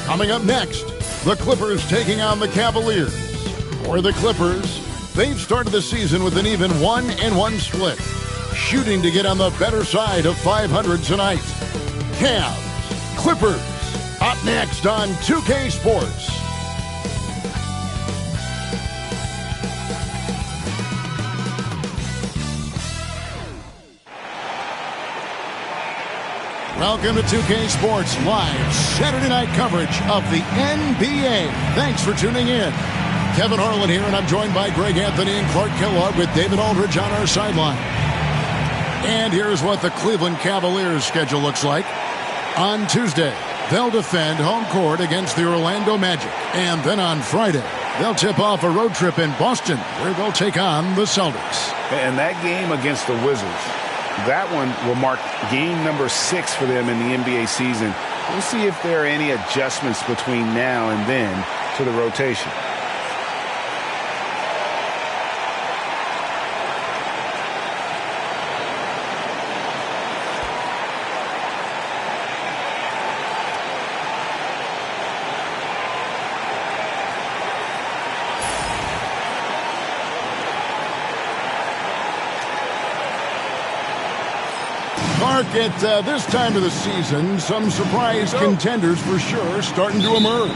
Coming up next, the Clippers taking on the Cavaliers. For the Clippers, they've started the season with an even 1-1 split, shooting to get on the better side of 500 tonight. Cavs, Clippers, up next on 2K Sports. Welcome to 2K Sports live Saturday night coverage of the NBA. Thanks for tuning in. Kevin Harlan here, and I'm joined by Greg Anthony and Clark Kellogg with David Aldridge on our sideline. And here's what the Cleveland Cavaliers schedule looks like. On Tuesday, they'll defend home court against the Orlando Magic. And then on Friday, they'll tip off a road trip in Boston where they'll take on the Celtics. And that game against the Wizards, that one will mark game number 6 for them in the NBA season. We'll see if there are any adjustments between now and then to the rotation. At this time of the season, some surprise contenders for sure starting to emerge.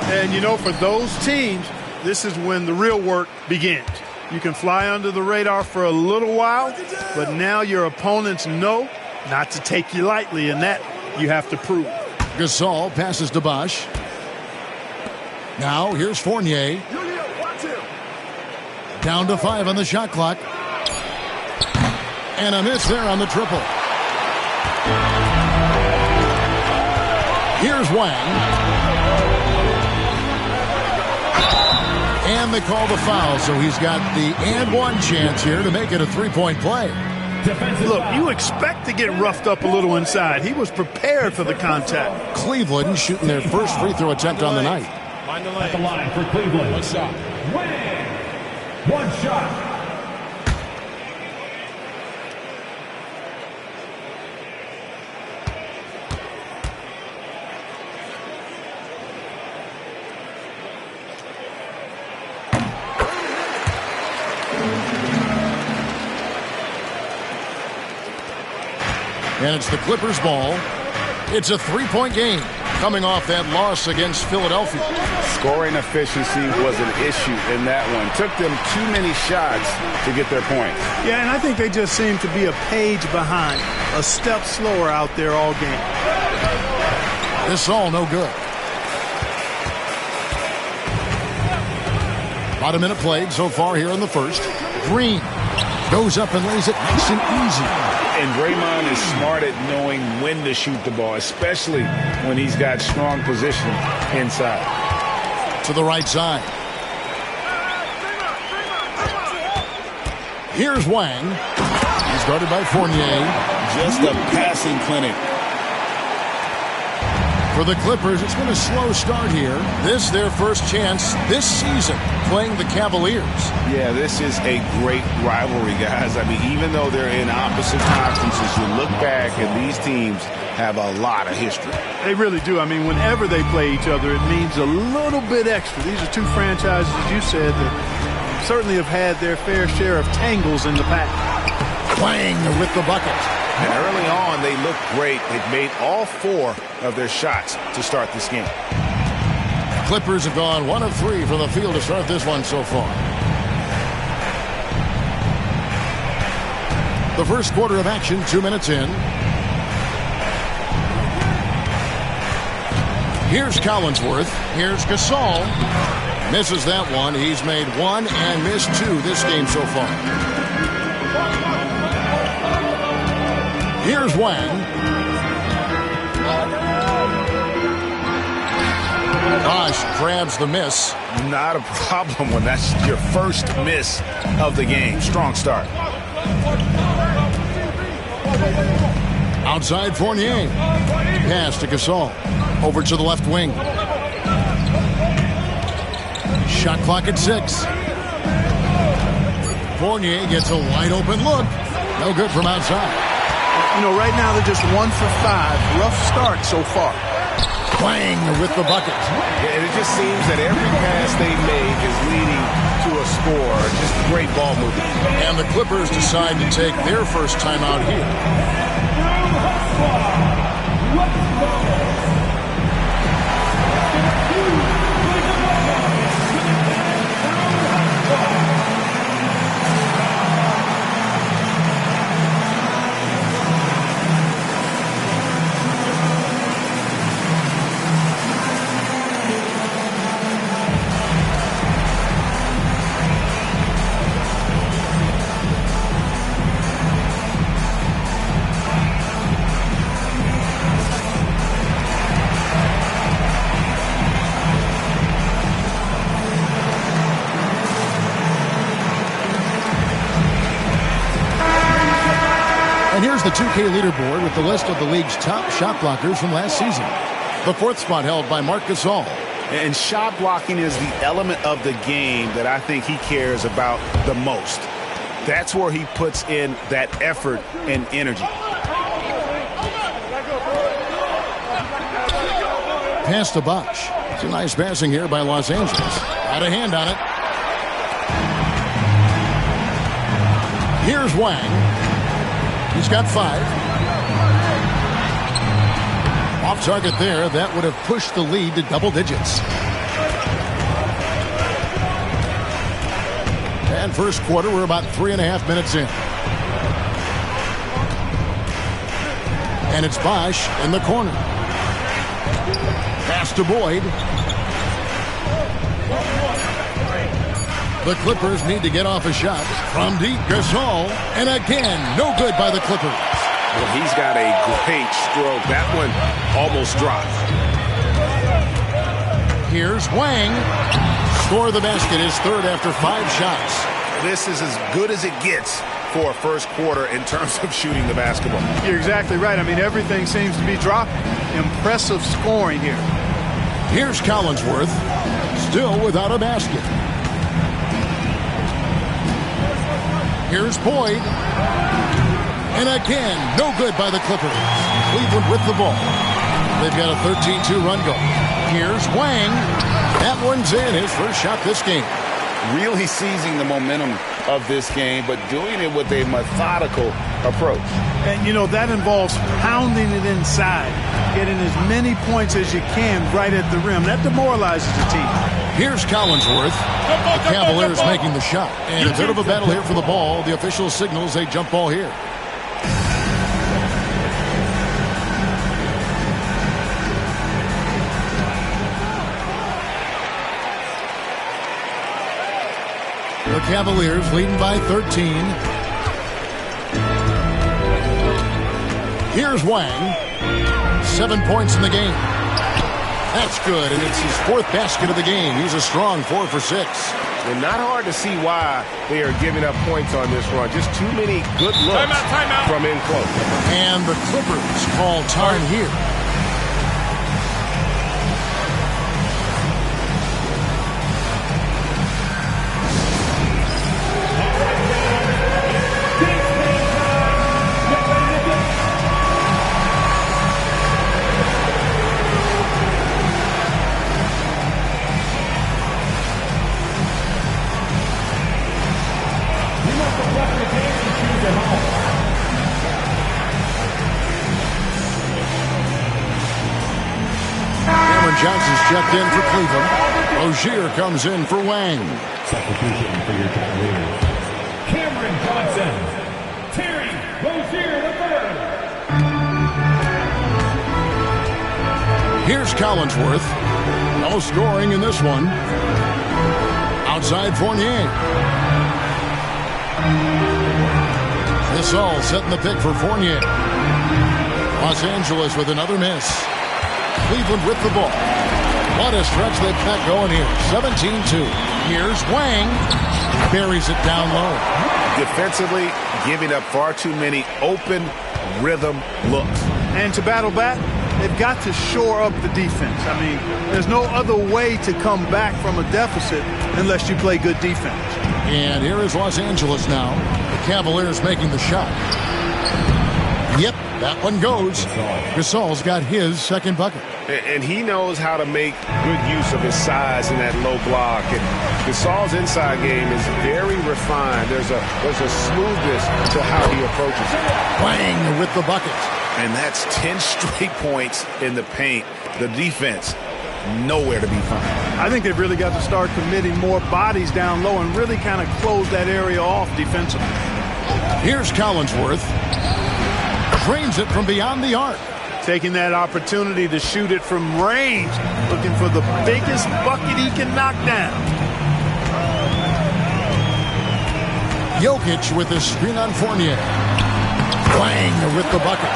And, you know, for those teams, this is when the real work begins. You can fly under the radar for a little while, but now your opponents know not to take you lightly, and that you have to prove. Gasol passes to Bosh. Now here's Fournier. Down to 5 on the shot clock. And a miss there on the triple. Here's Wang. And they call the foul, so he's got the and one chance here to make it a three-point play. Look, you expect to get roughed up a little inside. He was prepared for the contact. Cleveland shooting their first free throw attempt on the night. At the line for Cleveland. One shot. Wang. One shot. And it's the Clippers' ball. It's a three-point game coming off that loss against Philadelphia. Scoring efficiency was an issue in that one. Took them too many shots to get their points. Yeah, and I think they just seem to be a page behind, a step slower out there all game. This all no good. About a minute played so far here in the first. Green goes up and lays it nice and easy. And Draymond is smart at knowing when to shoot the ball, especially when he's got strong position inside. To the right side. Here's Wang. He's guarded by Fournier. Just a passing clinic. For the Clippers, it's been a slow start here. This their first chance this season playing the Cavaliers. Yeah, this is a great rivalry, guys. I mean, even though they're in opposite conferences, you look back and these teams have a lot of history. They really do. I mean, whenever they play each other, it means a little bit extra. These are two franchises, as you said, that certainly have had their fair share of tangles in the past. Wang with the bucket. And early on, they looked great. They've made all 4 of their shots to start this game. Clippers have gone 1 of 3 from the field to start this one so far. The first quarter of action, 2 minutes in. Here's Collinsworth. Here's Gasol. Misses that one. He's made 1 and missed 2 this game so far. Here's Wang. Bosh grabs the miss. Not a problem when that's your first miss of the game. Strong start. Outside Fournier. Pass to Gasol. Over to the left wing. Shot clock at 6. Fournier gets a wide open look. No good from outside. You know, right now they're just 1 for 5. Rough start so far. Wang with the bucket. And it just seems that every pass they make is leading to a score. Just great ball movement. And the Clippers decide to take their first timeout here. And here's the 2K leaderboard with the list of the league's top shot blockers from last season. The fourth spot held by Marc Gasol. And shot blocking is the element of the game that I think he cares about the most. That's where he puts in that effort and energy. Pass to Bosh. It's a nice passing here by Los Angeles. Got a hand on it. Here's Wang. He's got 5. Off target there. That would have pushed the lead to double digits. And first quarter, we're about 3.5 minutes in. And it's Bosh in the corner. Pass to Boyd. The Clippers need to get off a shot from deep. Gasol, and again, no good by the Clippers. Well, he's got a great stroke. That one almost dropped. Here's Wang. Score the basket, his third after 5 shots. This is as good as it gets for a first quarter in terms of shooting the basketball. You're exactly right. I mean, everything seems to be dropping. Impressive scoring here. Here's Collinsworth, still without a basket. Here's Boyd. And again, no good by the Clippers. Cleveland with the ball. They've got a 13-2 run going. Here's Wang. That one's in, his first shot this game. Really seizing the momentum of this game, but doing it with a methodical approach. And, you know, that involves pounding it inside, getting as many points as you can right at the rim. That demoralizes the team. Here's Collinsworth. The Cavaliers making the shot. And a bit of a battle here for the ball. The official signals a jump ball here. The Cavaliers leading by 13. Here's Wang. 7 points in the game. That's good, and it's his 4th basket of the game. He's a strong 4 for 6. And not hard to see why they are giving up points on this run. Just too many good looks from in close. And the Clippers call time here. Johnson's checked in for Cleveland. Rozier comes in for Wang. Substitution for your Cavaliers. Cameron Johnson. Terry Rozier III. Here's Collinsworth. No scoring in this one. Outside Fournier. Gasol setting the pick for Fournier. Los Angeles with another miss. Cleveland with the ball. What a stretch they've got going here. 17-2. Here's Wang. Buries it down low. Defensively, giving up far too many open rhythm looks. And to battle back, they've got to shore up the defense. I mean, there's no other way to come back from a deficit unless you play good defense. And here is Los Angeles now. The Cavaliers making the shot. Yep. That one goes. Gasol's got his second bucket. And he knows how to make good use of his size in that low block. And Gasol's inside game is very refined. There's a smoothness to how he approaches it. Wang with the bucket. And that's 10 straight points in the paint. The defense, nowhere to be found. I think they've really got to start committing more bodies down low and really kind of close that area off defensively. Here's Collinsworth. Drains it from beyond the arc. Taking that opportunity to shoot it from range. Looking for the biggest bucket he can knock down. Jokic with the screen on Fournier. Wang with the bucket.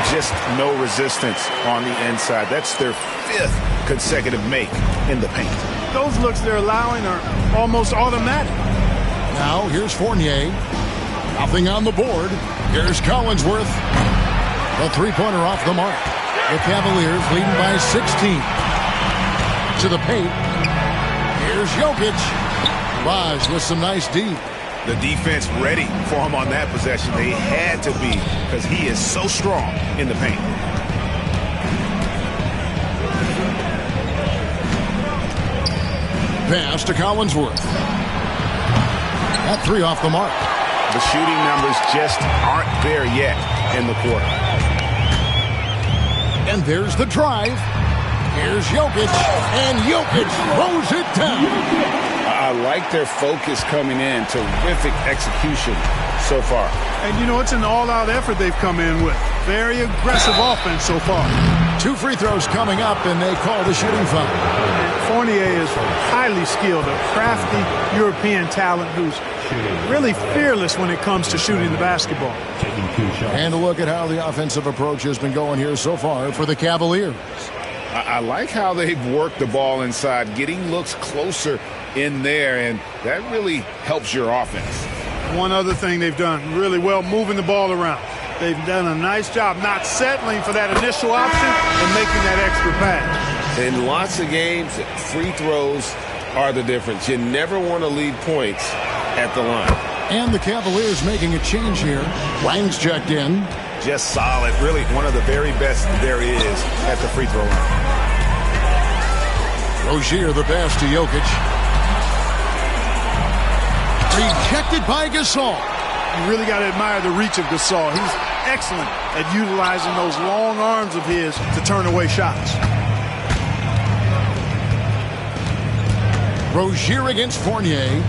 Just no resistance on the inside. That's their 5th consecutive make in the paint. Those looks they're allowing are almost automatic. Now here's Fournier. Nothing on the board. Here's Collinsworth. The three-pointer off the mark. The Cavaliers leading by 16. To the paint. Here's Jokic. Boz with some nice D. The defense ready for him on that possession. They had to be because he is so strong in the paint. Pass to Collinsworth. That three off the mark. The shooting numbers just aren't there yet in the quarter. And there's the drive. Here's Jokic. And Jokic throws it down. I like their focus coming in. Terrific execution so far. And, you know, it's an all-out effort they've come in with. Very aggressive offense so far. 2 free throws coming up, and they call the shooting foul. Fournier is highly skilled, a crafty European talent who's really fearless when it comes to shooting the basketball. And a look at how the offensive approach has been going here so far for the Cavaliers. I like how they've worked the ball inside, getting looks closer in there, and that really helps your offense. One other thing they've done really well, moving the ball around. They've done a nice job not settling for that initial option and making that extra pass. In lots of games, free throws are the difference. You never want to leave points at the line. And the Cavaliers making a change here. Wang's checked in. Just solid. Really one of the very best there is at the free throw line. Rozier the pass to Jokic. Rejected by Gasol. You really got to admire the reach of Gasol. He's excellent at utilizing those long arms of his to turn away shots. Rozier against Fournier.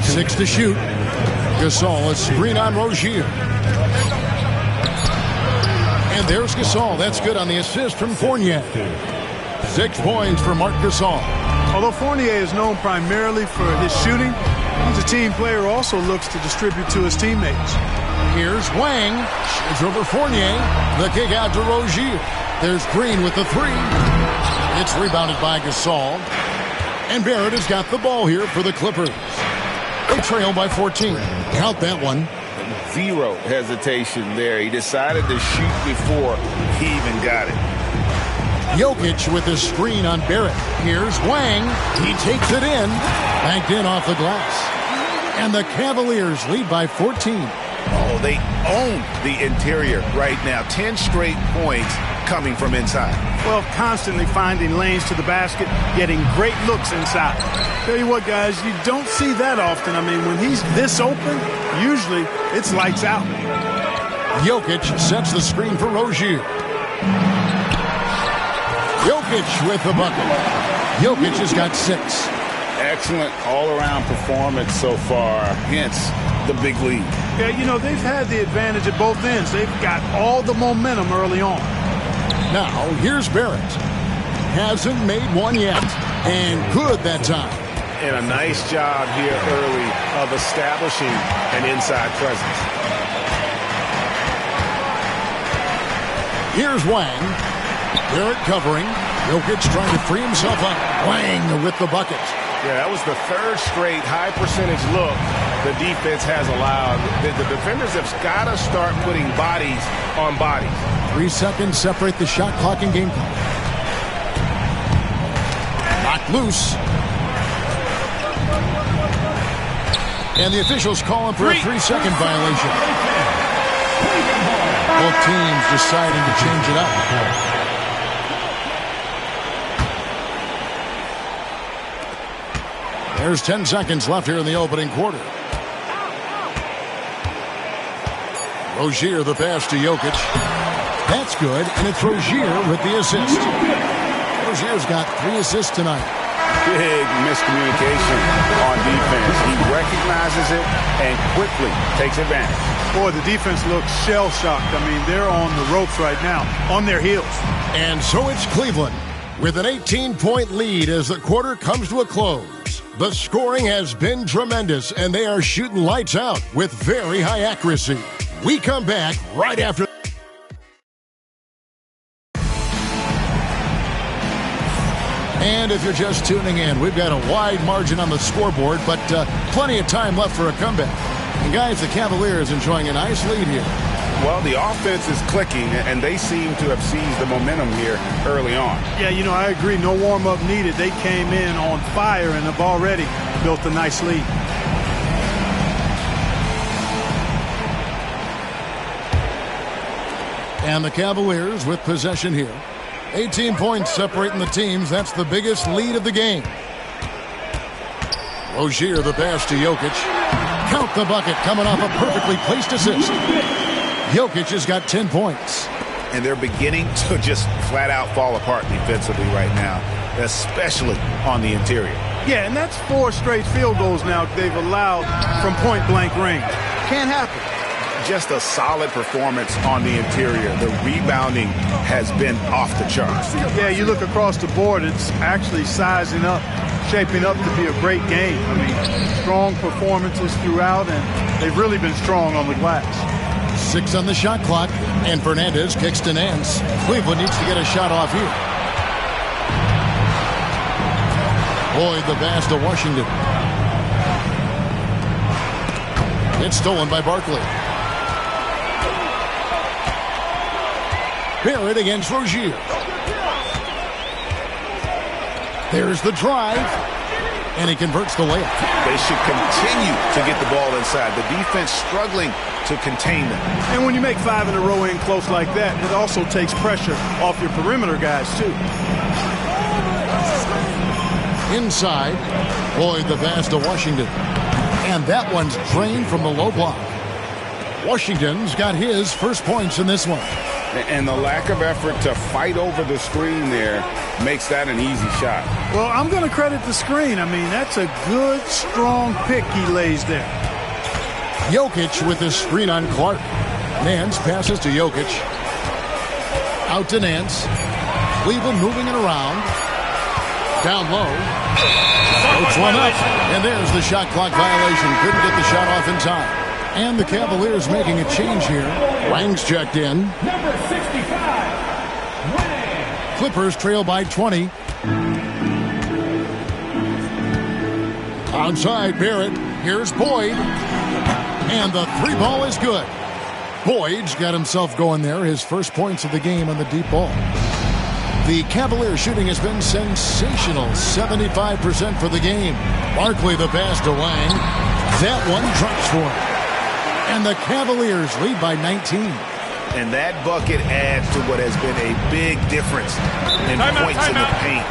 Six to shoot. Gasol, a screen on Rozier. And there's Gasol. That's good on the assist from Fournier. 6 points for Marc Gasol. Although Fournier is known primarily for his shooting, he's a team player who also looks to distribute to his teammates. Here's Wang. Shoots over Fournier. The kick out to Rozier. There's Green with the three. It's rebounded by Gasol. And Barrett has got the ball here for the Clippers. They trail by 14. Count that one. Zero hesitation there. He decided to shoot before he even got it. Jokic with the screen on Barrett. Here's Wang. He takes it in. Banked in off the glass. And the Cavaliers lead by 14. Oh, they own the interior right now. 10 straight points coming from inside. Well, constantly finding lanes to the basket, getting great looks inside. Tell you what, guys, you don't see that often. I mean, when he's this open, usually it's lights out. Jokic sets the screen for Rozier. Jokic with the bucket. Jokic has got 6. Excellent all-around performance so far against the big lead. Yeah, you know, they've had the advantage at both ends. They've got all the momentum early on. Now, here's Barrett. Hasn't made one yet. And good that time. And a nice job here early of establishing an inside presence. Here's Wang. Barrett covering. Jokic trying to free himself up. Wang with the bucket. Yeah, that was the 3rd straight high percentage look the defense has allowed. The defenders have got to start putting bodies on bodies. 3 seconds separate the shot clock and game clock. Knocked loose. And the officials calling for a 3-second violation. Both teams deciding to change it up. There's 10 seconds left here in the opening quarter. Rozier the pass to Jokic. That's good, and it's Rozier with the assist. Rozier's got 3 assists tonight. Big miscommunication on defense. He recognizes it and quickly takes advantage. Boy, the defense looks shell-shocked. I mean, they're on the ropes right now, on their heels. And so it's Cleveland with an 18-point lead as the quarter comes to a close. The scoring has been tremendous, and they are shooting lights out with very high accuracy. We come back right after. And if you're just tuning in, we've got a wide margin on the scoreboard, but plenty of time left for a comeback. And guys, the Cavaliers enjoying a nice lead here. Well, the offense is clicking, and they seem to have seized the momentum here early on. Yeah, you know, I agree. No warm-up needed. They came in on fire and have already built a nice lead. And the Cavaliers with possession here. 18 points separating the teams. That's the biggest lead of the game. Rozier the pass to Jokic. Count the bucket coming off a perfectly placed assist. Jokic has got 10 points. And they're beginning to just flat out fall apart defensively right now, especially on the interior. Yeah, and that's 4 straight field goals now they've allowed from point-blank range. Can't happen. Just a solid performance on the interior. The rebounding has been off the charts. Yeah, you look across the board, it's actually sizing up, shaping up to be a great game. I mean, strong performances throughout, and they've really been strong on the glass. 6 on the shot clock, and Fernandez kicks to Nance. Cleveland needs to get a shot off here. Boyd the pass to Washington. It's stolen by Barkley. Barrett against Rozier. There's the drive, and he converts the layup. They should continue to get the ball inside. The defense struggling to contain them. And when you make 5 in a row in close like that, it also takes pressure off your perimeter guys, too. Inside, Boyd the pass to Washington. And that one's drained from the low block. Washington's got his first points in this one. And the lack of effort to fight over the screen there makes that an easy shot. Well, I'm going to credit the screen. I mean, that's a good, strong pick he lays there. Jokic with his screen on Clark. Nance passes to Jokic. Out to Nance. Cleveland moving it around. Down low. Puts one up. And there's the shot clock violation. Couldn't get the shot off in time. And the Cavaliers making a change here. Wang's checked in. Number 65, Wang. Clippers trail by 20. Outside Barrett. Here's Boyd. And the 3 ball is good. Boyd's got himself going there. His first points of the game on the deep ball. The Cavaliers shooting has been sensational. 75% for the game. Barkley the pass to Wang. That one drops for him. And the Cavaliers lead by 19. And that bucket adds to what has been a big difference in points in the paint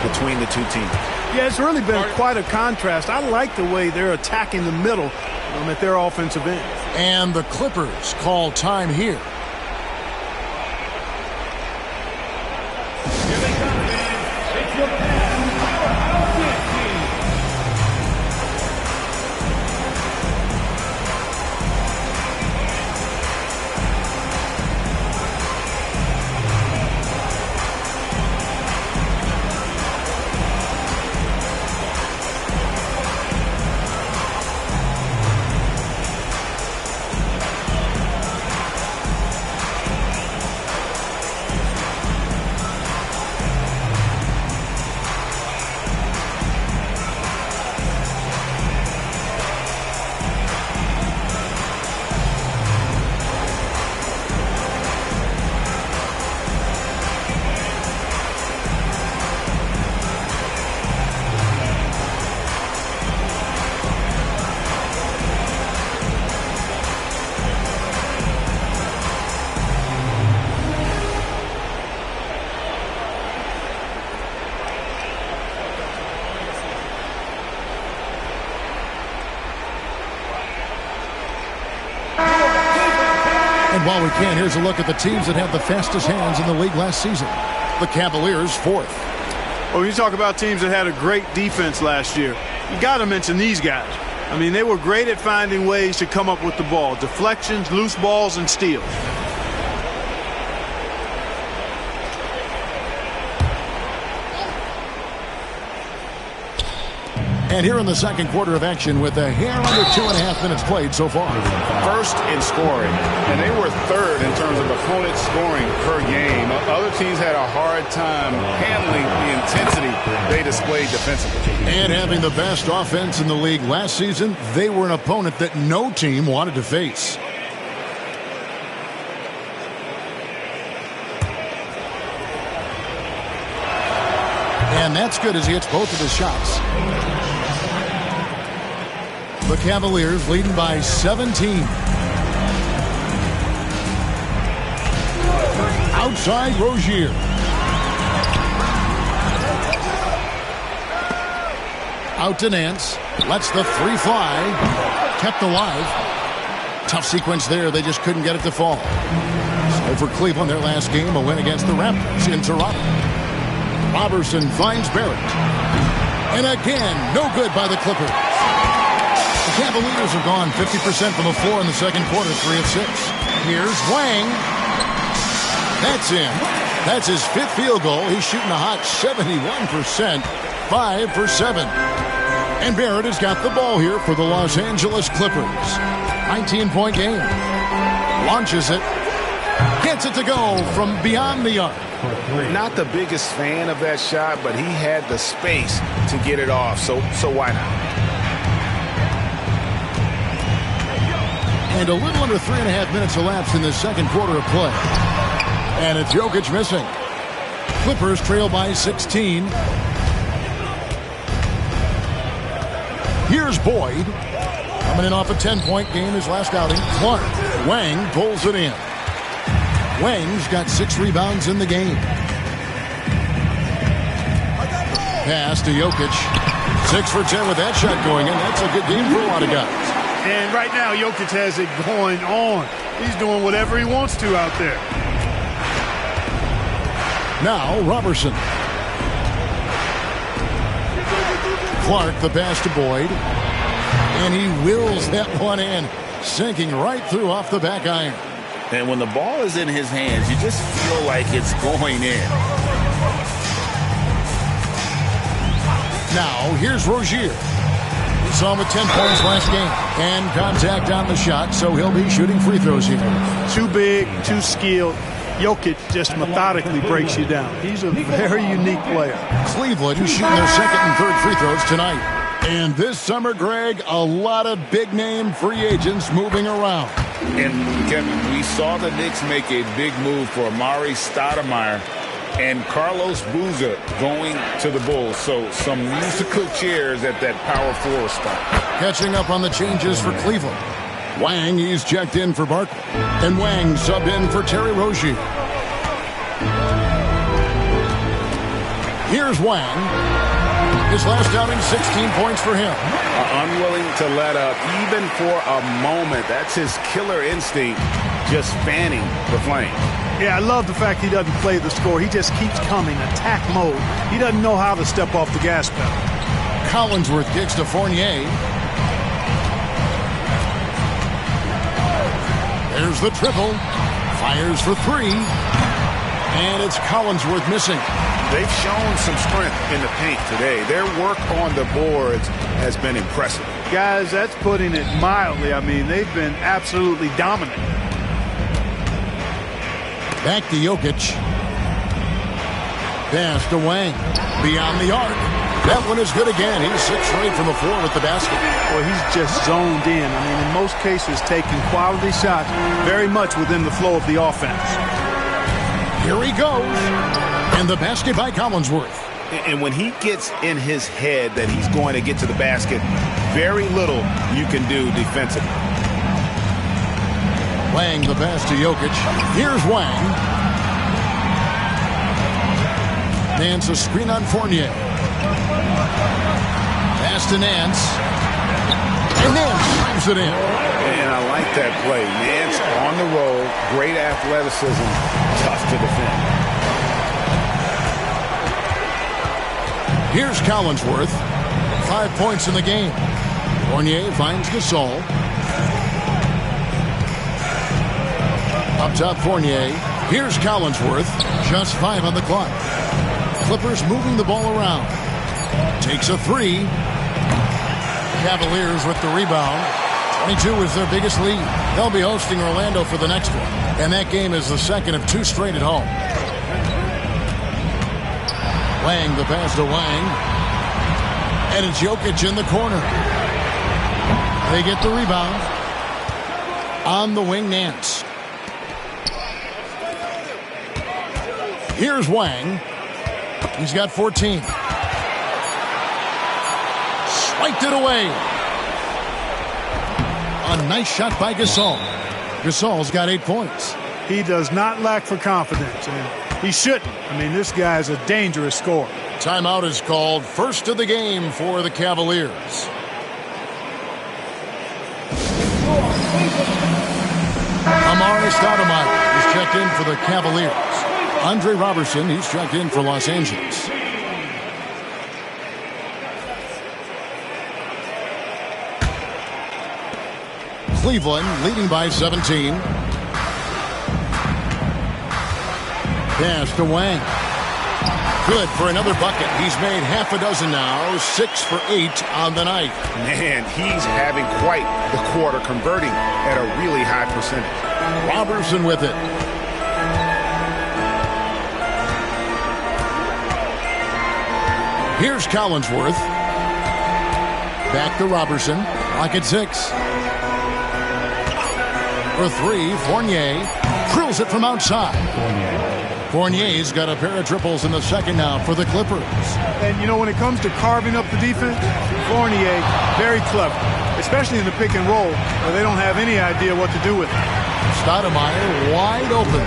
between the two teams. Yeah, it's really been quite a contrast. I like the way they're attacking the middle at their offensive end. And the Clippers call time here. Here they come, man. It's your powerhouse team. And while we can, here's a look at the teams that had the fastest hands in the league last season. The Cavaliers, 4th. Well, when you talk about teams that had a great defense last year, you got to mention these guys. I mean, they were great at finding ways to come up with the ball. Deflections, loose balls, and steals. And here in the second quarter of action with a hair under 2.5 minutes played so far. First in scoring, and they were 3rd in terms of opponent scoring per game. Other teams had a hard time handling the intensity they displayed defensively. And having the best offense in the league last season, they were an opponent that no team wanted to face. And that's good as he hits both of his shots. The Cavaliers leading by 17. Outside Rozier. Out to Nance. Lets the three fly. Kept alive. Tough sequence there. They just couldn't get it to fall. So for Cleveland, their last game, a win against the Raptors in Toronto. Robertson finds Barrett. And again, no good by the Clippers. The Cavaliers have gone 50% from the floor in the second quarter, 3 of 6. Here's Wang. That's in. That's his 5th field goal. He's shooting a hot 71%, 5 for 7. And Barrett has got the ball here for the Los Angeles Clippers. 19-point game. Launches it. Gets it to go from beyond the arc. Not the biggest fan of that shot, but he had the space to get it off, so why not? And a little under 3.5 minutes elapsed in the second quarter of play. And it's Jokic missing. Clippers trail by 16. Here's Boyd. Coming in off a 10-point game his last outing. Clark. Wang pulls it in. Wang's got 6 rebounds in the game. Pass to Jokic. 6 for 10 with that shot going in. That's a good game for a lot of guys. And right now, Jokic has it going on. He's doing whatever he wants to out there. Now, Robertson. Clark, the pass to Boyd. And he wills that one in, sinking right through off the back iron. And when the ball is in his hands, you just feel like it's going in. Now, here's Rozier. We saw him with 10 points last game. And contact on the shot, so he'll be shooting free throws here. Too big, too skilled. Jokic just methodically breaks you down. He's a very unique player. Cleveland shooting their second and third free throws tonight. And this summer, Greg, a lot of big-name free agents moving around. And, Kevin, we saw the Knicks make a big move for Amari Stoudemire and Carlos Boozer going to the Bulls. So some musical chairs at that power forward spot. Catching up on the changes for Cleveland. Wang, he's checked in for Barkley. And Wang subbed in for Terry Rozier. Here's Wang. His last outing, 16 points for him. Unwilling to let up, even for a moment. That's his killer instinct, just fanning the flame. Yeah, I love the fact he doesn't play the score. He just keeps coming, attack mode. He doesn't know how to step off the gas pedal. Collinsworth kicks to Fournier. There's the triple. Fires for 3. And it's Collinsworth missing. They've shown some strength in the paint today. Their work on the boards has been impressive. Guys, that's putting it mildly. I mean, they've been absolutely dominant. Back to Jokic. Pass to Wang. Beyond the arc. That one is good again. He's 6 straight from the floor with the basket. Well, he's just zoned in. I mean, in most cases, taking quality shots very much within the flow of the offense. Here he goes. And the basket by Collinsworth. And when he gets in his head that he's going to get to the basket, very little you can do defensively. Wang the pass to Jokic. Here's Wang. Nance a screen on Fournier. Pass to Nance. And Nance drives it in. And I like that play. Nance on the roll, great athleticism, tough to defend. Here's Collinsworth. 5 points in the game. Fournier finds Gasol. Up top, Fournier. Here's Collinsworth. Just 5 on the clock. Clippers moving the ball around. Takes a 3. Cavaliers with the rebound. 22 is their biggest lead. They'll be hosting Orlando for the next one. And that game is the second of 2 straight at home. Wang, the pass to Wang. And it's Jokic in the corner. They get the rebound. On the wing, Nance. Here's Wang. He's got 14. Swiped it away. A nice shot by Gasol. Gasol's got 8 points. He does not lack for confidence, and he shouldn't. I mean, this guy's a dangerous scorer. Timeout is called. First of the game for the Cavaliers. Amari Stoudemire is checked in for the Cavaliers. Andre Robertson, he's checked in for Los Angeles. Cleveland leading by 17. Pass to Wang. Good for another bucket. He's made half a dozen now. 6 for 8 on the night. Man, he's having quite the quarter, converting at a really high percentage. Robertson with it. Here's Collinsworth. Back to Robertson. Lock at 6. For 3, Fournier drills it from outside. Fournier's got a pair of triples in the second now for the Clippers. And, you know, when it comes to carving up the defense, Fournier, very clever, especially in the pick and roll, where they don't have any idea what to do with it. Stoudemire wide open,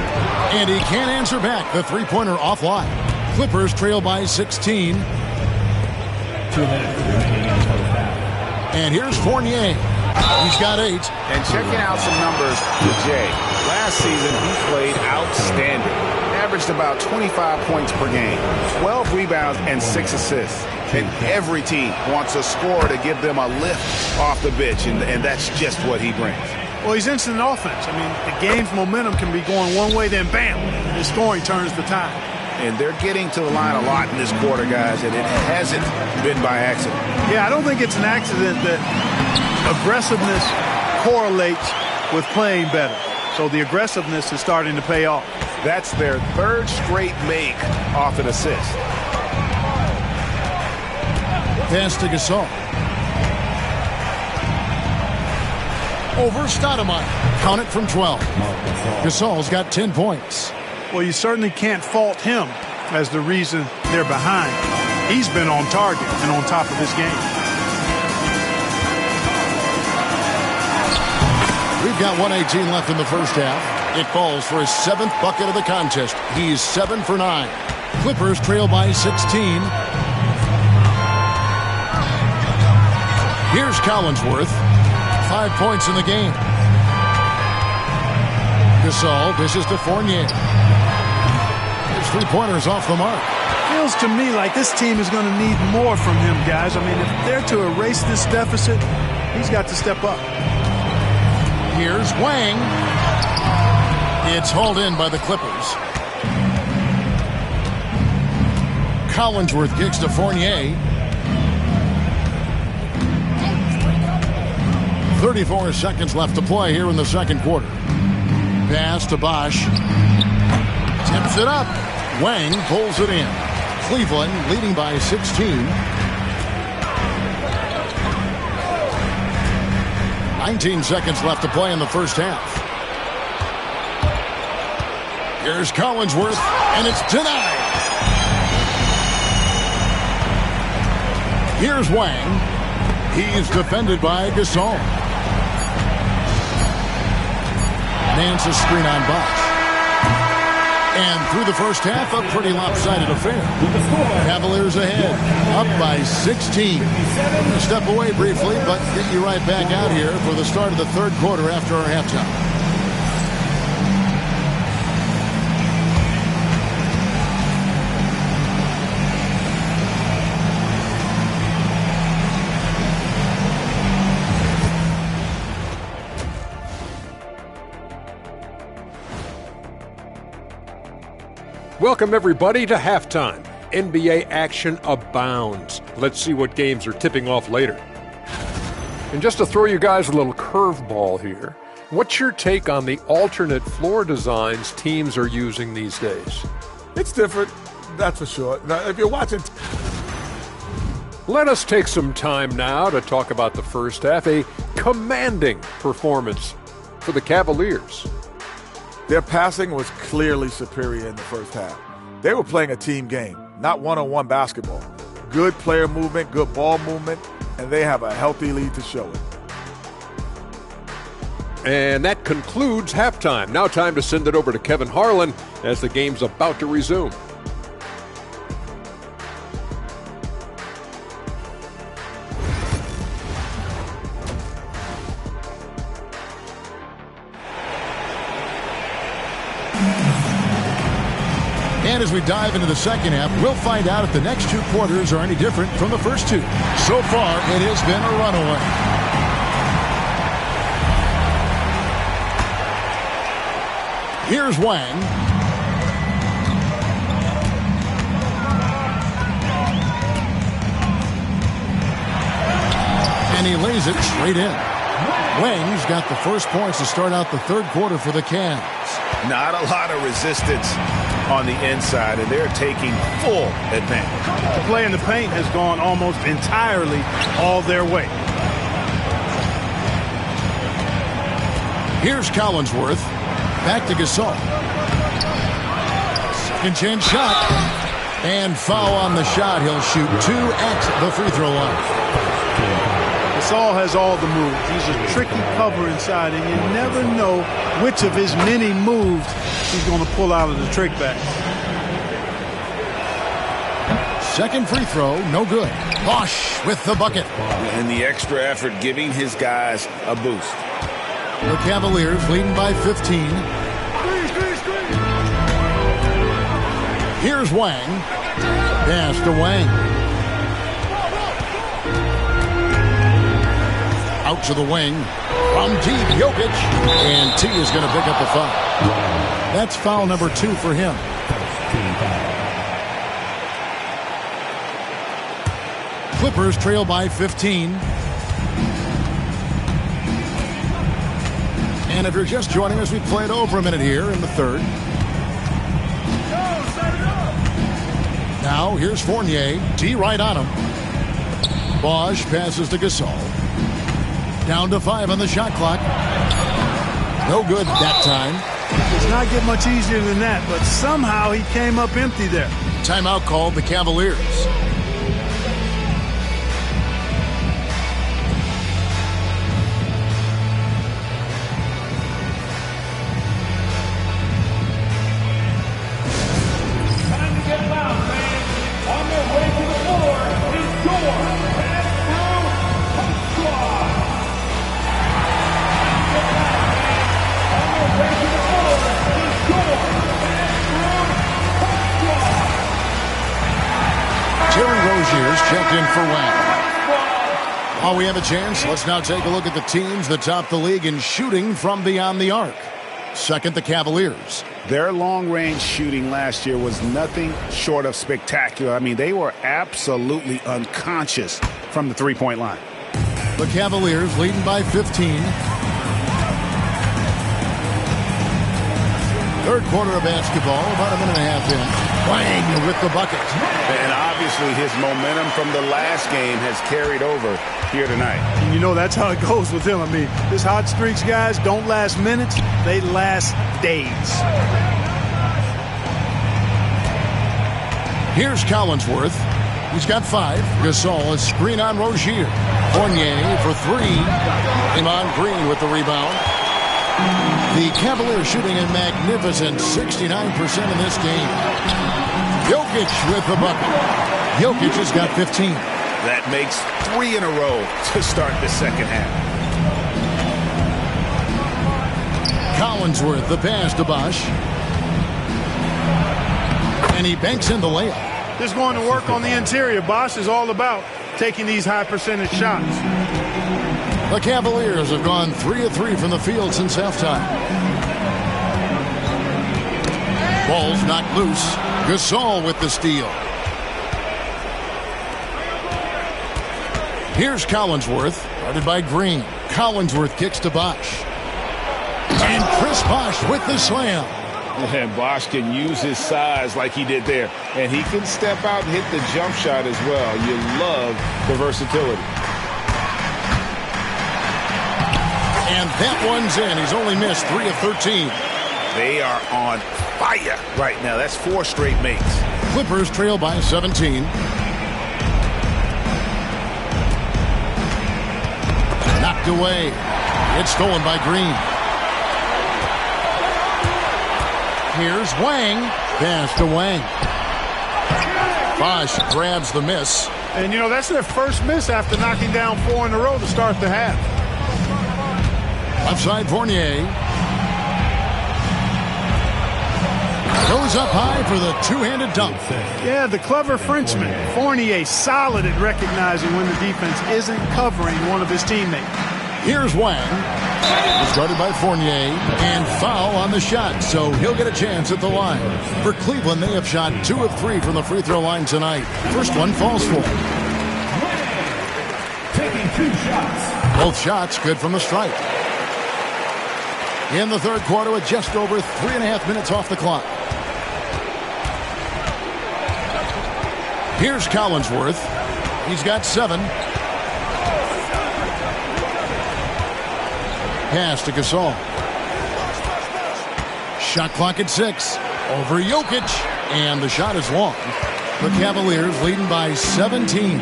and he can't answer back. The three-pointer offline. Clippers trail by 16. 2 minutes remaining in the first half. And here's Fournier. He's got 8. And checking out some numbers for Jay. Last season, he played outstanding. Averaged about 25 points per game, 12 rebounds, and 6 assists. And every team wants a scorer to give them a lift off the bench, and that's just what he brings. Well, he's instant offense. I mean, the game's momentum can be going one way, then bam, his scoring turns the tide. And they're getting to the line a lot in this quarter, guys, and it hasn't been by accident. Yeah, I don't think it's an accident that aggressiveness correlates with playing better. So the aggressiveness is starting to pay off. That's their 3rd straight make off an assist. Pass to Gasol. Over Stoudemire. Count it from 12. Gasol's got 10 points. Well, you certainly can't fault him as the reason they're behind. He's been on target and on top of his game. We've got 1:18 left in the first half. It falls for his 7th bucket of the contest. He's 7 for 9. Clippers trail by 16. Here's Collinsworth. 5 points in the game. Gasol dishes to Fournier. His three-pointers off the mark. Feels to me like this team is going to need more from him, guys. I mean, if they're to erase this deficit, he's got to step up. Here's Wang. It's hauled in by the Clippers. Collinsworth kicks to Fournier. 34 seconds left to play here in the second quarter. Pass to Bosh. Tips it up. Wang pulls it in. Cleveland leading by 16. 19 seconds left to play in the first half. Here's Collinsworth, and it's denied. Here's Wang. He's defended by Gasol. Nance a screen on Bosh. And through the first half, a pretty lopsided affair. Cavaliers ahead, up by 16. We'll step away briefly, but get you right back out here for the start of the third quarter after our halftime. Welcome, everybody, to halftime. NBA action abounds. Let's see what games are tipping off later. And just to throw you guys a little curveball here, what's your take on the alternate floor designs teams are using these days? It's different, that's for sure. Now, if you're watching... Let us take some time now to talk about the first half, a commanding performance for the Cavaliers. Their passing was clearly superior in the first half. They were playing a team game, not one-on-one basketball. Good player movement, good ball movement, and they have a healthy lead to show it. And that concludes halftime. Now time to send it over to Kevin Harlan as the game's about to resume. And as we dive into the second half, we'll find out if the next two quarters are any different from the first two. So far, it has been a runaway. Here's Wang. And he lays it straight in. Wang's got the first points to start out the third quarter for the Cavs. Not a lot of resistance on the inside, and they're taking full advantage. The play in the paint has gone almost entirely all their way. Here's Collinsworth. Back to Gasol. Second chance shot. And foul on the shot. He'll shoot two at the free throw line. Gasol has all the moves. He's a tricky cover inside, and you never know which of his many moves he's going to pull out of the trick bag. Second free throw, no good. Bosh with the bucket. And the extra effort giving his guys a boost. The Cavaliers leading by 15. Here's Wang. Pass to Wang. Out to the wing. From deep, Jokic. And T is going to pick up the foul. That's foul number 2 for him. Clippers trail by 15. And if you're just joining us, we played over a minute here in the third. Now, here's Fournier. T right on him. Bosh passes to Gasol. Down to 5 on the shot clock. No good that time. It's not get much easier than that, but somehow he came up empty there. Timeout called the Cavaliers. Checked in for Wang. While we have a chance, let's now take a look at the teams that top the league in shooting from beyond the arc. Second, the Cavaliers. Their long-range shooting last year was nothing short of spectacular. I mean, they were absolutely unconscious from the three-point line. The Cavaliers leading by 15. Third quarter of basketball, about a minute and a half in. Wang with the bucket. And obviously his momentum from the last game has carried over here tonight. And you know that's how it goes with him. I mean, his hot streaks, guys, don't last minutes. They last days. Here's Collinsworth. He's got 5. Gasol, a screen on Rozier. Fournier for 3. Draymond Green with the rebound. The Cavaliers shooting a magnificent 69% in this game. Jokic with the bucket. Jokic has got 15. That makes 3 in a row to start the second half. Collinsworth, the pass to Bosh. And he banks in the layup. Just going to work on the interior. Bosh is all about taking these high percentage shots. The Cavaliers have gone 3 of 3 from the field since halftime. Ball's knocked loose. Gasol with the steal. Here's Collinsworth, guarded by Green. Collinsworth kicks to Bosh. And Chris Bosh with the slam. And Bosh can use his size like he did there. And he can step out and hit the jump shot as well. You love the versatility. And that one's in. He's only missed 3 of 13. They are on fire right now. That's 4 straight makes. Clippers trail by 17. Knocked away. It's stolen by Green. Here's Wang. Pass to Wang. Bosh grabs the miss. And, you know, that's their first miss after knocking down 4 in a row to start the half. Outside Fournier. Goes up high for the two-handed dunk. Yeah, the clever Frenchman. Fournier solid at recognizing when the defense isn't covering one of his teammates. Here's Wang. He's guarded by Fournier. And foul on the shot, so he'll get a chance at the line. For Cleveland, they have shot 2 of 3 from the free throw line tonight. First one falls for him. Taking 2 shots. Both shots good from the stripe. In the third quarter with just over 3.5 minutes off the clock. Here's Collinsworth. He's got 7. Pass to Gasol. Shot clock at 6. Over Jokic. And the shot is long. The Cavaliers leading by 17.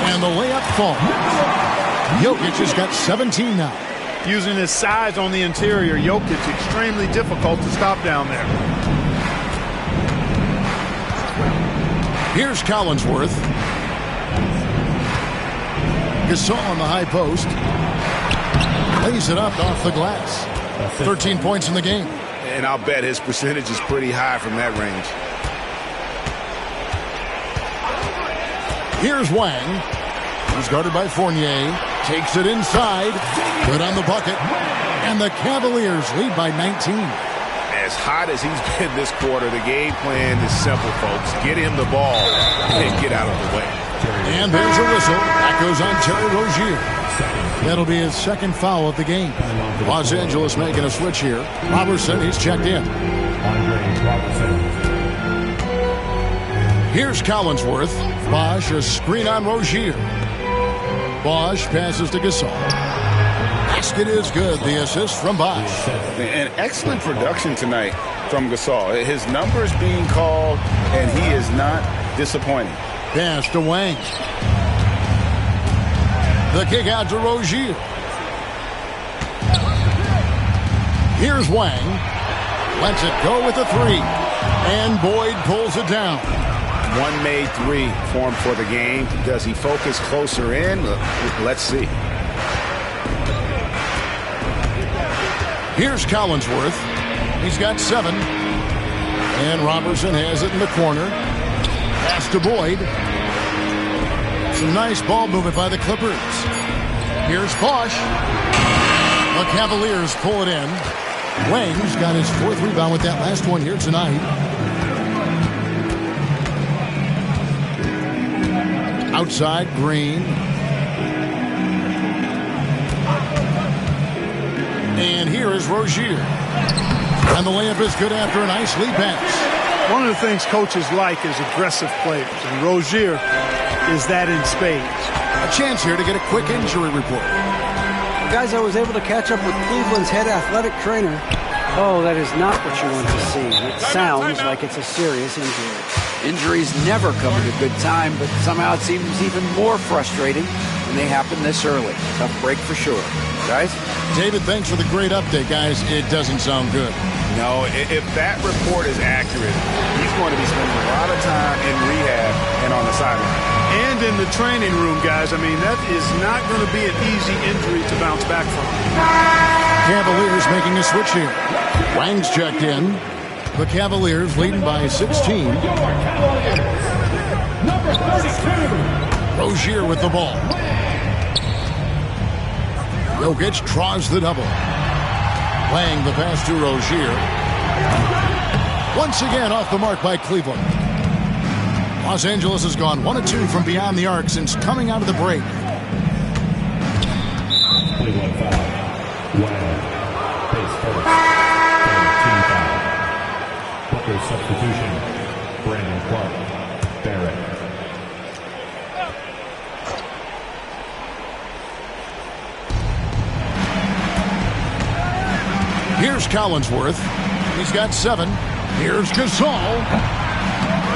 And the layup falls. Jokic has got 17 now. Using his size on the interior, Jokic extremely difficult to stop down there. Here's Collinsworth. Gasol on the high post. Lays it up off the glass. 13 points in the game. And I'll bet his percentage is pretty high from that range. Here's Wang. He's guarded by Fournier. Takes it inside. Good on the bucket. And the Cavaliers lead by 19. As hot as he's been this quarter, the game plan is simple, folks. Get him the ball and get out of the way. And there's a whistle. That goes on Terry Rozier. That'll be his second foul of the game. Los Angeles making a switch here. Robertson, he's checked in. Here's Collinsworth. Bosh, a screen on Rozier. Bosh passes to Gasol. Basket is good. The assist from Bosh. An excellent production tonight from Gasol. His numbers being called, and he is not disappointing. Pass to Wang. The kick out to Rozier. Here's Wang. Lets it go with a 3. And Boyd pulls it down. One made 3 for him for the game. Does he focus closer in? Let's see. Here's Collinsworth. He's got 7. And Robertson has it in the corner. Pass to Boyd. Some nice ball movement by the Clippers. Here's Bosh. The Cavaliers pull it in. Wang's got his 4th rebound with that last one here tonight. Outside, Green. And here is Rozier. And the layup is good after a nice lead pass. One of the things coaches like is aggressive players, and Rozier is that in spades. A chance here to get a quick injury report. Guys, I was able to catch up with Cleveland's head athletic trainer. Oh, that is not what you want to see. It sounds like it's a serious injury. Injuries never come at a good time, but somehow it seems even more frustrating when they happen this early. Tough break for sure. Guys? David, thanks for the great update, guys. It doesn't sound good. No, if that report is accurate, he's going to be spending a lot of time in rehab and on the sideline. And in the training room, guys. I mean, that is not going to be an easy injury to bounce back from. Cavaliers making a switch here. Wang's checked in. The Cavaliers leading by 16. Number 32. Rozier with the ball. Jokic draws the double. Wang the pass to Rozier. Once again off the mark by Cleveland. Los Angeles has gone 1 of 2 from beyond the arc since coming out of the break. Cleveland foul. Wang. Pace first. Team foul. Booker substitution. Brandon Clark. Barrett. Here's Collinsworth. He's got 7. Here's Gasol.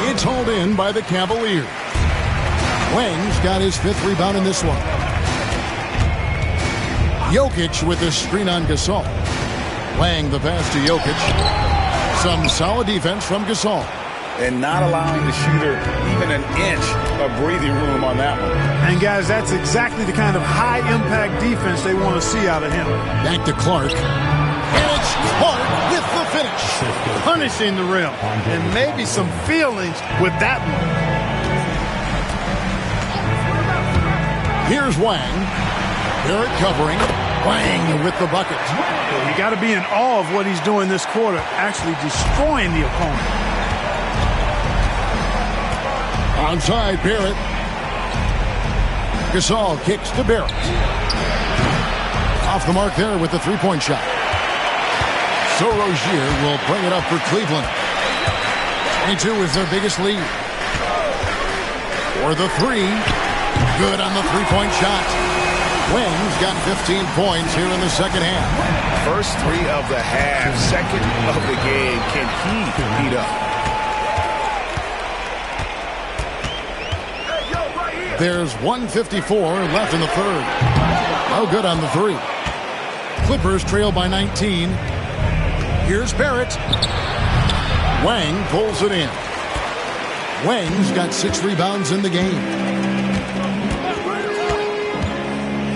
It's hauled in by the Cavaliers. Wang's got his 5th rebound in this one. Jokic with the screen on Gasol. Wang the pass to Jokic. Some solid defense from Gasol. And not allowing the shooter even an inch of breathing room on that one. And, guys, that's exactly the kind of high-impact defense they want to see out of him. Back to Clark. And it's Clark with the finish. Punishing the rim. And maybe some feelings with that one. Here's Wang. Barrett covering. Wang with the bucket. You got to be in awe of what he's doing this quarter, actually destroying the opponent. Onside, Barrett. Gasol kicks to Barrett. Off the mark there with the three-point shot. So Rozier will bring it up for Cleveland. 22 is their biggest lead. For the 3. Good on the three-point shot. Wang's got 15 points here in the second half. First 3 of the half, second of the game. Can he heat up? There's 1:54 left in the third. No good on the 3. Clippers trail by 19. Here's Barrett. Wang pulls it in. Wang's got 6 rebounds in the game.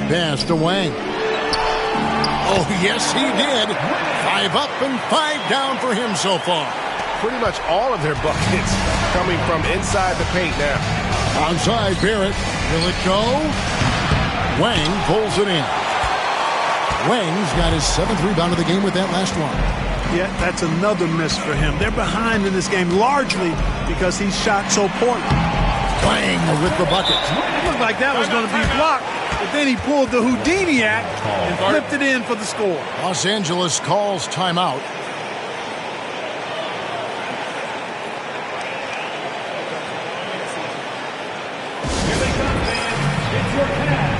Pass to Wang. Oh, yes, he did. 5 up and 5 down for him so far. Pretty much all of their buckets coming from inside the paint now. Onside, Barrett. Will it go? Wang pulls it in. Wang's got his 7th rebound of the game with that last one. Yeah, that's another miss for him. They're behind in this game largely because he shot so poorly. Wang with the bucket. It looked like that was going to be blocked, but then he pulled the Houdini act and flipped it in for the score. Los Angeles calls timeout. Here they come, fans. It's your Cavs.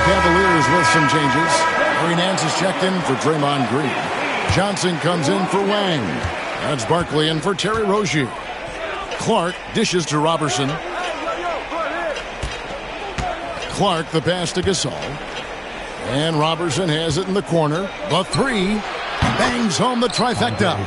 Cavaliers with some changes. Larry Nance is checked in for Draymond Green. Johnson comes in for Wang. That's Barkley in for Terry Rozier. Clark dishes to Robertson. Clark the pass to Gasol. And Robertson has it in the corner. The 3 bangs home the trifecta.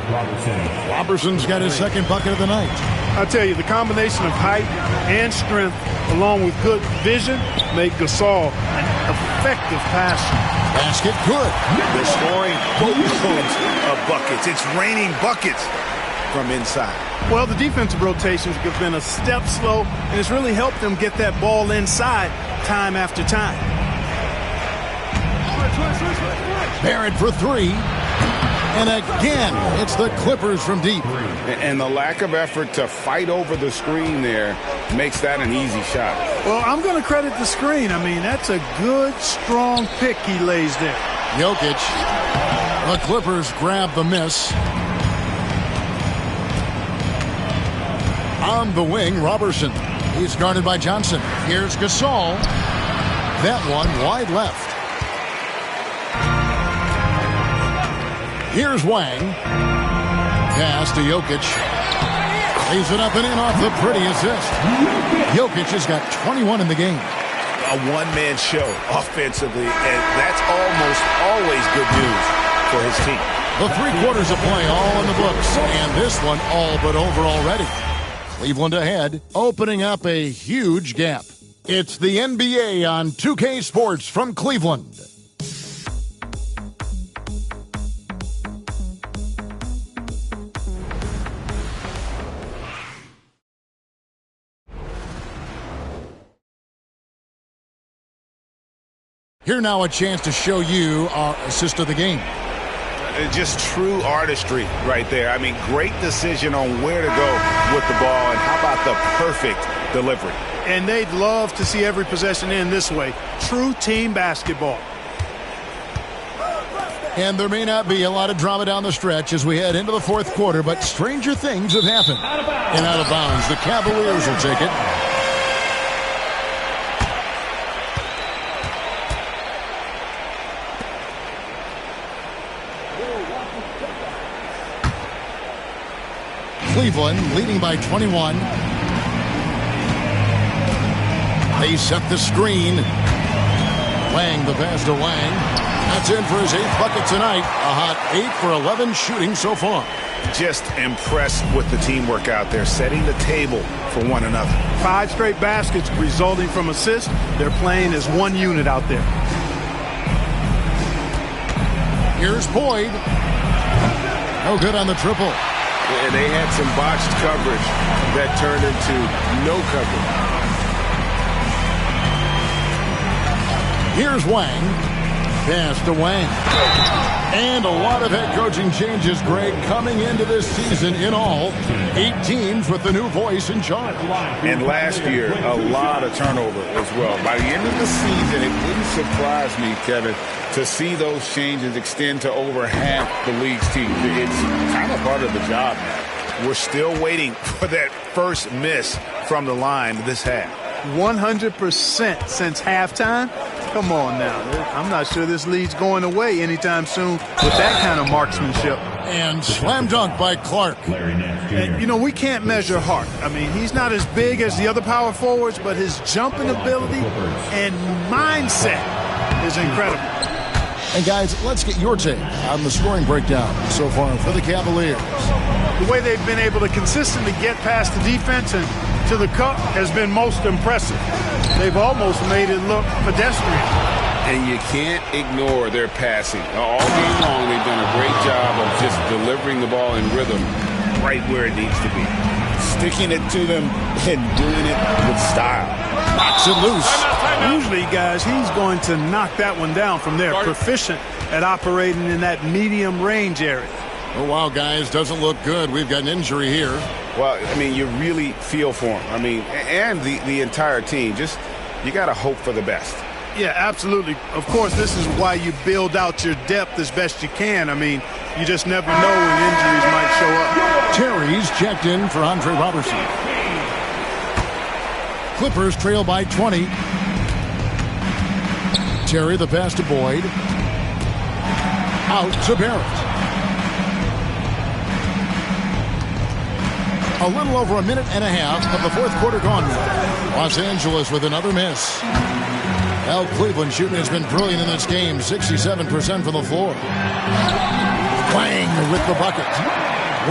Robertson's got his 2nd bucket of the night. I tell you, the combination of height and strength along with good vision make Gasol an effective passer. Basket good. They're scoring boatloads of buckets. It's raining buckets from inside. Well, the defensive rotations have been a step slow, and it's really helped them get that ball inside time after time. Barrett for 3. And again, it's the Clippers from deep. And the lack of effort to fight over the screen there makes that an easy shot. Well, I'm going to credit the screen. I mean, that's a good, strong pick he lays there. Jokic. The Clippers grab the miss. On the wing, Robertson. He's guarded by Johnson. Here's Gasol. That one wide left. Here's Wang. Pass to Jokic. Lays it up and in off the pretty assist. Jokic has got 21 in the game. A one-man show offensively, and that's almost always good news for his team. The 3 quarters of play all in the books, and this one all but over already. Cleveland ahead, opening up a huge gap. It's the NBA on 2K Sports from Cleveland. Here now a chance to show you our assist of the game. Just true artistry right there. I mean, great decision on where to go with the ball, and how about the perfect delivery. And they'd love to see every possession end this way. True team basketball. And there may not be a lot of drama down the stretch as we head into the 4th quarter, but stranger things have happened. And out of bounds, the Cavaliers will take it. Cleveland leading by 21. They set the screen. Wang, the pass to Wang. That's in for his 8th bucket tonight. A hot 8 for 11 shooting so far. Just impressed with the teamwork out there, setting the table for one another. 5 straight baskets resulting from assists. They're playing as one unit out there. Here's Boyd. No good on the triple. And they had some botched coverage that turned into no coverage. Here's Wang. Pass to Wang. And a lot of head coaching changes, Greg, coming into this season in all. 8 teams with the new voice in charge. And last year, a lot of turnover as well. By the end of the season, it wouldn't surprise me, Kevin, to see those changes extend to over half the league's teams. It's kind of part of the job now. We're still waiting for that first miss from the line this half. 100% since halftime. Come on now. I'm not sure this lead's going away anytime soon with that kind of marksmanship. And slam dunk by Clark. And, you know, we can't measure Hart. I mean, he's not as big as the other power forwards, but his jumping ability and mindset is incredible. And, guys, let's get your take on the scoring breakdown so far for the Cavaliers. The way they've been able to consistently get past the defense and to the cup has been most impressive. They've almost made it look pedestrian. And you can't ignore their passing. All game long, they've done a great job of just delivering the ball in rhythm right where it needs to be. Sticking it to them and doing it with style. Knocks it loose. Usually, guys, he's going to knock that one down from there. Proficient at operating in that medium range area. Oh, wow, guys, doesn't look good. We've got an injury here. Well, I mean, you really feel for him. I mean, and the entire team. Just, you got to hope for the best. Yeah, absolutely. Of course, this is why you build out your depth as best you can. I mean, you just never know when injuries might show up. Terry's checked in for Andre Robertson. Clippers trail by 20. Terry, the pass to Boyd. Out to Barrett. A little over a minute and a half of the 4th quarter gone. Los Angeles with another miss. Well, Cleveland shooting has been brilliant in this game. 67% from the floor. Wang with the bucket.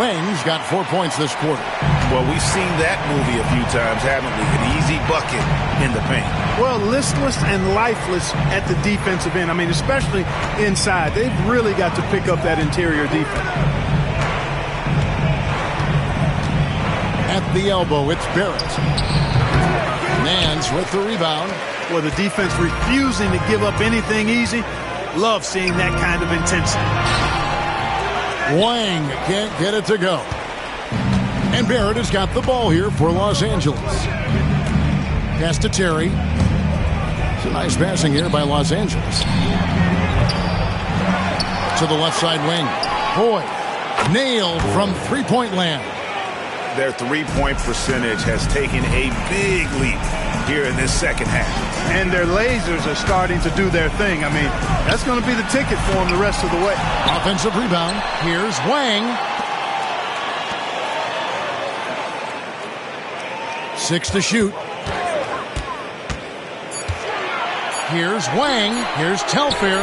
Wang's got 4 points this quarter. Well, we've seen that movie a few times, haven't we? An easy bucket in the paint. Well, listless and lifeless at the defensive end. I mean, especially inside. They've really got to pick up that interior defense. At the elbow, it's Barrett. Nance with the rebound. Well, the defense refusing to give up anything easy. Love seeing that kind of intensity. Wang can't get it to go. And Barrett has got the ball here for Los Angeles. Pass to Terry. It's a nice passing here by Los Angeles. To the left side wing. Boyd nailed from three-point land. Their three-point percentage has taken a big leap here in this second half. And their lasers are starting to do their thing. I mean, that's going to be the ticket for them the rest of the way. Offensive rebound. Here's Wang. 6 to shoot. Here's Wang. Here's Telfair.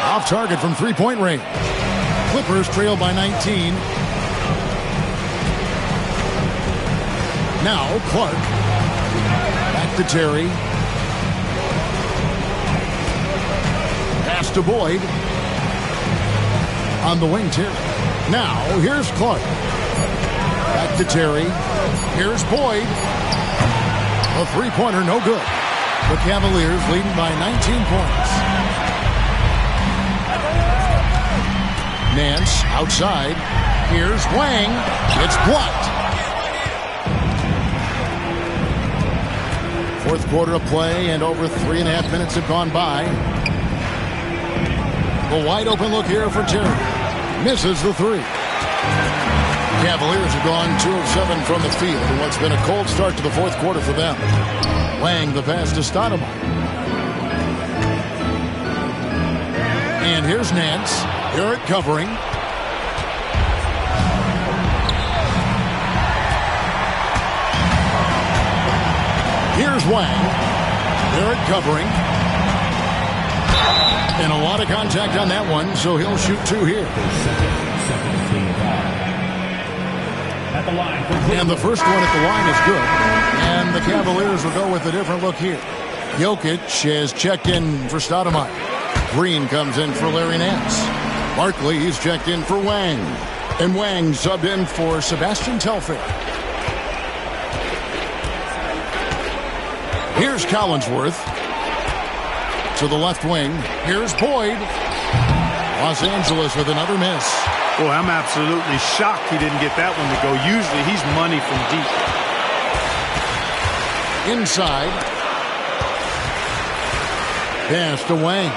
Off target from three-point range. Clippers trail by 19. Now Clark. Back to Terry. Pass to Boyd. On the wing, Terry. Now here's Clark. Back to Terry. Here's Boyd. A three-pointer, no good. The Cavaliers leading by 19 points. Nance outside. Here's Wang. It's blocked. Fourth quarter of play, and over 3.5 minutes have gone by. The wide open look here for Terry. Misses the three. Cavaliers have gone 2 of 7 from the field in what's been a cold start to the fourth quarter for them. Wang the pass to Stoudemire. And here's Nance. Barrett covering. Here's Wang. Barrett covering. And a lot of contact on that one, so he'll shoot 2 here. And the first one at the line is good. And the Cavaliers will go with a different look here. Jokic has checked in for Stoudemire. Green comes in for Larry Nance. Barkley, he's checked in for Wang. And Wang subbed in for Sebastian Telfair. Here's Collinsworth. To the left wing. Here's Boyd. Los Angeles with another miss. Boy, I'm absolutely shocked he didn't get that one to go. Usually he's money from deep. Inside. Pass to Wang.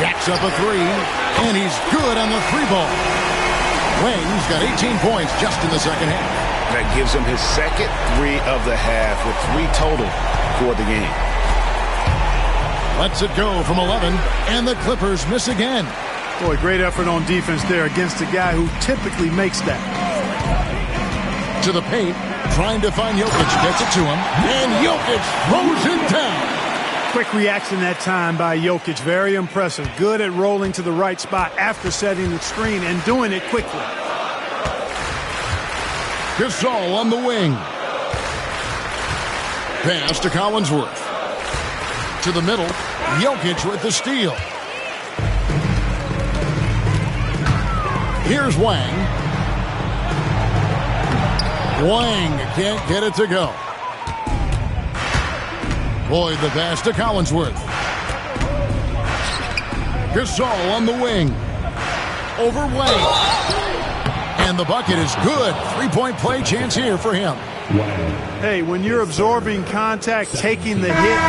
Jacks up a three. And he's good on the three ball. Wang's got 18 points just in the second half. That gives him his second 3 of the half with 3 total for the game. Lets it go from 11. And the Clippers miss again. Boy, great effort on defense there against a guy who typically makes that. To the paint, trying to find Jokic, gets it to him, and Jokic throws it down. Quick reaction that time by Jokic, very impressive. Good at rolling to the right spot after setting the screen and doing it quickly. Gasol on the wing. Pass to Collinsworth. To the middle, Jokic with the steal. Here's Wang. Wang can't get it to go. Boyd the pass to Collinsworth. Gasol on the wing. Over Wang. And the bucket is good. 3-point play chance here for him. Hey, when you're absorbing contact, taking the hit,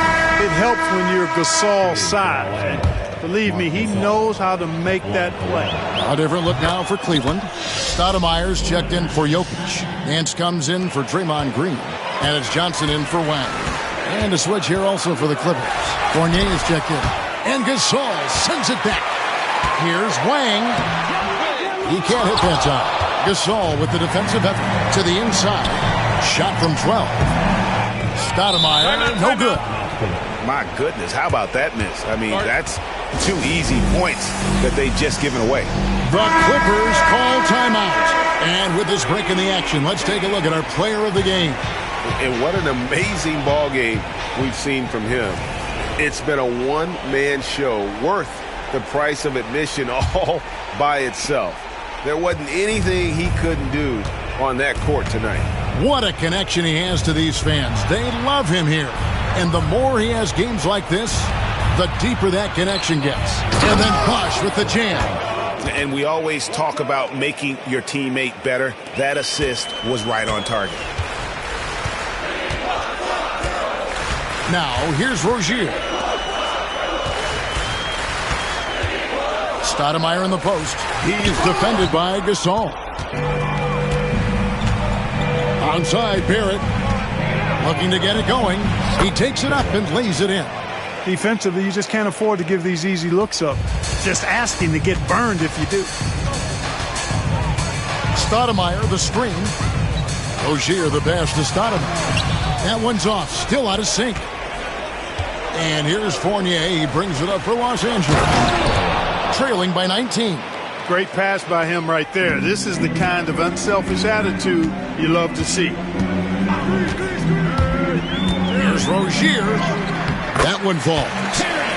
it helps when you're Gasol's size. Believe me, he knows how to make that play. A different look now for Cleveland. Stoudemire's checked in for Jokic. Nance comes in for Draymond Green. And it's Johnson in for Wang. And a switch here also for the Clippers. Fournier is checked in. And Gasol sends it back. Here's Wang. He can't hit that time. Gasol with the defensive effort to the inside. Shot from 12. Stoudemire, no good. My goodness, how about that miss? I mean, that's 2 easy points that they just given away. The Clippers call timeout. And with this break in the action, let's take a look at our player of the game. And what an amazing ball game we've seen from him. It's been a one-man show worth the price of admission all by itself. There wasn't anything he couldn't do on that court tonight. What a connection he has to these fans. They love him here. And the more he has games like this, the deeper that connection gets. And then Bosh with the jam. And we always talk about making your teammate better. That assist was right on target. Now, here's Rozier. Stoudemire in the post. He's defended by Gasol. Onside, Barrett. Looking to get it going. He takes it up and lays it in. Defensively, you just can't afford to give these easy looks up. Just asking to get burned if you do. Stoudemire, the screen. Rozier, the pass to Stoudemire. That one's off. Still out of sync. And here's Fournier. He brings it up for Los Angeles. Trailing by 19. Great pass by him right there. This is the kind of unselfish attitude you love to see. Here's Rozier. That one falls.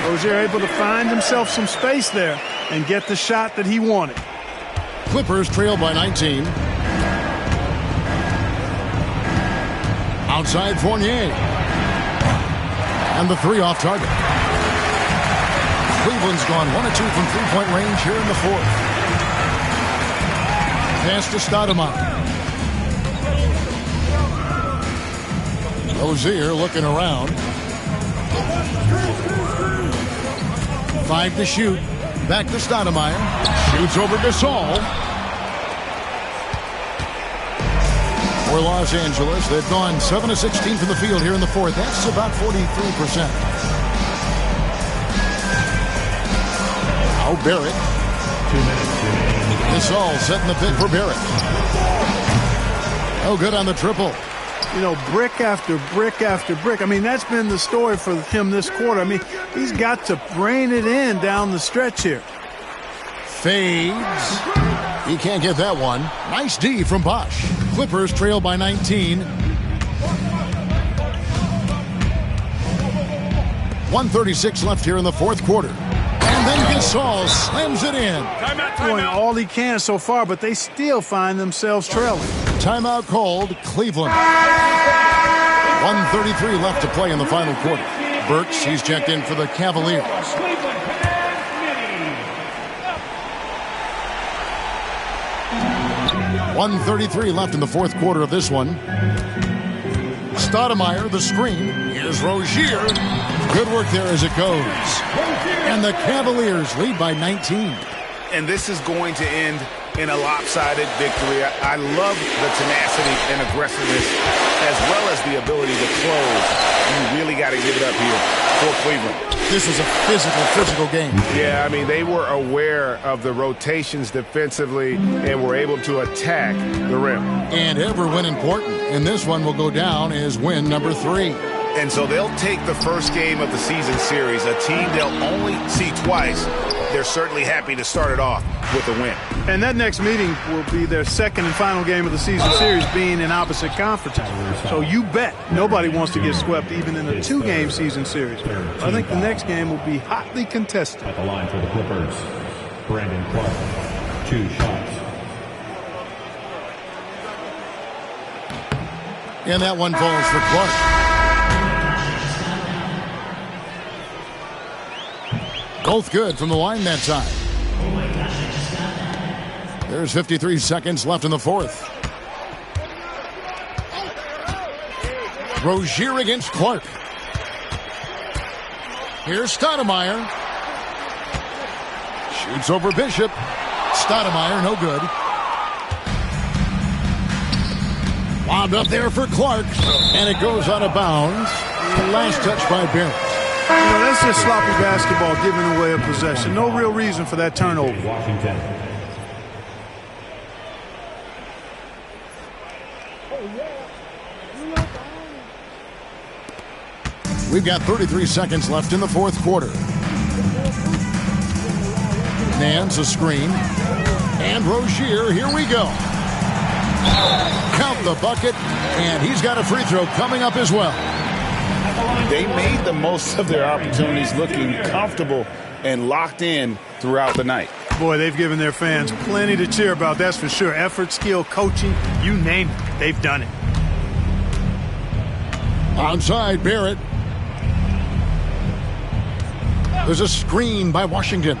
Rozier able to find himself some space there and get the shot that he wanted. Clippers trail by 19. Outside Fournier. And the three off target. Cleveland's gone 1 of 2 from three-point range here in the fourth. Pass to Stoudemire. Rozier looking around. 5 to shoot. Back to Stoudemire. Shoots over Gasol. For Los Angeles, they've gone 7 of 16 from the field here in the fourth. That's about 43%. Now Barrett. 2 minutes. Gasol setting the pick for Barrett. Oh, good on the triple. You know, brick after brick after brick. I mean, that's been the story for him this quarter. I mean, he's got to brain it in down the stretch here. Fades. He can't get that one. Nice D from Bosh. Clippers trail by 19. 1:36 left here in the fourth quarter. And then Gasol slams it in. Doing all he can so far, but they still find themselves trailing. Timeout called Cleveland. 1:33 left to play in the final quarter. Burks, he's checked in for the Cavaliers. 1:33 left in the fourth quarter of this one. Stoudemire, the screen. Here's Rozier. Good work there as it goes. And the Cavaliers lead by 19. And this is going to end in a lopsided victory. I love the tenacity and aggressiveness as well as the ability to close. You really got to give it up here for Cleveland. This is a physical game. Yeah, I mean, they were aware of the rotations defensively and were able to attack the rim. And every win important. And this one will go down as win number 3. And so they'll take the first game of the season series, a team they'll only see twice. They're certainly happy to start it off with a win. And that next meeting will be their second and final game of the season series, being in opposite conferences. So you bet nobody wants to get swept even in a 2-game season series. I think the next game will be hotly contested. At the line for the Clippers, Brandon Clark, 2 shots. And that one falls for Clark. Both good from the line that time. There's 53 seconds left in the fourth. Rozier against Clark. Here's Stoudemire. Shoots over Bishop. Stoudemire, no good. Wound up there for Clark. And it goes out of bounds. Last touch by Barrett. You know, that's just sloppy basketball, giving away a possession. No real reason for that turnover. Washington. We've got 33 seconds left in the fourth quarter. Nance a screen. And Rozier, here we go. Count the bucket, and he's got a free throw coming up as well. They made the most of their opportunities, looking comfortable and locked in throughout the night. Boy, they've given their fans plenty to cheer about, that's for sure. Effort, skill, coaching, you name it, they've done it. Onside, Barrett. There's a screen by Washington.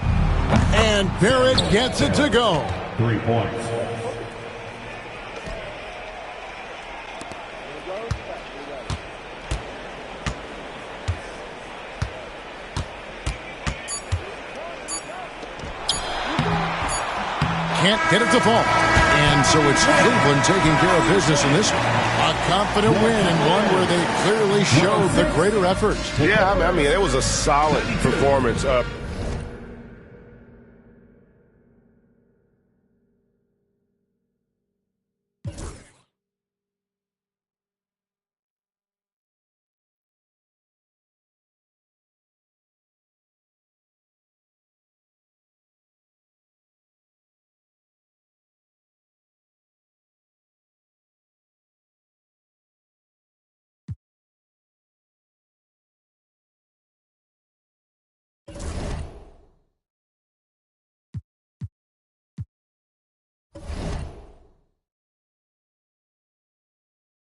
And Barrett gets it to go. 3 points. Can't get it to fall. And so it's Cleveland taking care of business in this one. A confident win and one where they clearly showed the greater effort. Yeah, I mean, it was a solid performance.